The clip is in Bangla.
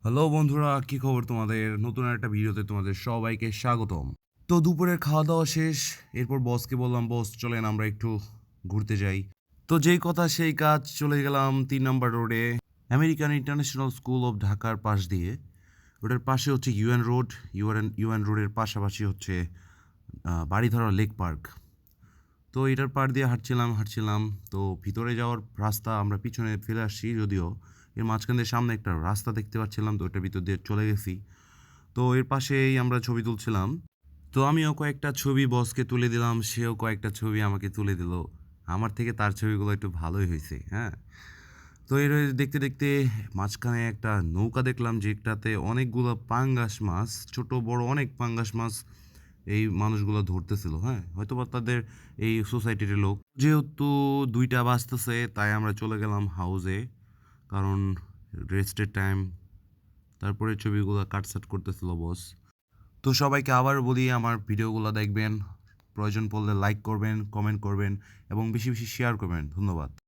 হ্যালো বন্ধুরা, কি খবর তোমাদের? নতুন একটা ভিডিওতে তোমাদের সবাইকে স্বাগতম। তো দুপুরের খাওয়া দাওয়া শেষ। এরপর বসকে বললাম, বস চলেন আমরা একটু ঘুরতে যাই। তো যেই কথা সেই কাজ, চলে গেলাম 3 নম্বর রোডে, আমেরিকান ইন্টারন্যাশনাল স্কুল অফ ঢাকার পাশ দিয়ে। ওটার পাশে হচ্ছে ইউএন রোড। ইউএন রোডের পাশাপাশি হচ্ছে বাড়িধারা লেক পার্ক। তো এটার পাড় দিয়ে হাঁটছিলাম। তো ভিতরে যাওয়ার রাস্তা আমরা পিছনে ফেলে আসছি, যদিও এর মাঝখান দিয়ে সামনে একটা রাস্তা দেখতে পাচ্ছিলাম, তো ওটার ভিতর দিয়ে চলে গেছি। তো এর পাশেই আমরা ছবি তুলছিলাম। তো আমিও কয়েকটা ছবি বসকে তুলে দিলাম, সেও কয়েকটা ছবি আমাকে তুলে দিল। আমার থেকে তার ছবিগুলো একটু ভালোই হয়েছে, হ্যাঁ। তো এর দেখতে দেখতে মাঝখানে একটা নৌকা দেখলাম, যেটাতে অনেকগুলো পাঙ্গাস মাছ, ছোট বড় অনেক পাঙ্গাস মাছ এই মানুষগুলো ধরতেছিল, হ্যাঁ, হয়তো বা তাদের এই সোসাইটির লোক। যেহেতু 2টা বাজতেছে, তাই আমরা চলে গেলাম হাউসে, কারণ রেস্টের টাইম। তারপরে ছবিগুলো কাটসাট করতেছিল বস। তো সবাইকে আবার বলি, আমার ভিডিওগুলো দেখবেন, প্রয়োজন পড়লে লাইক করবেন, কমেন্ট করবেন এবং বেশি বেশি শেয়ার করবেন। ধন্যবাদ।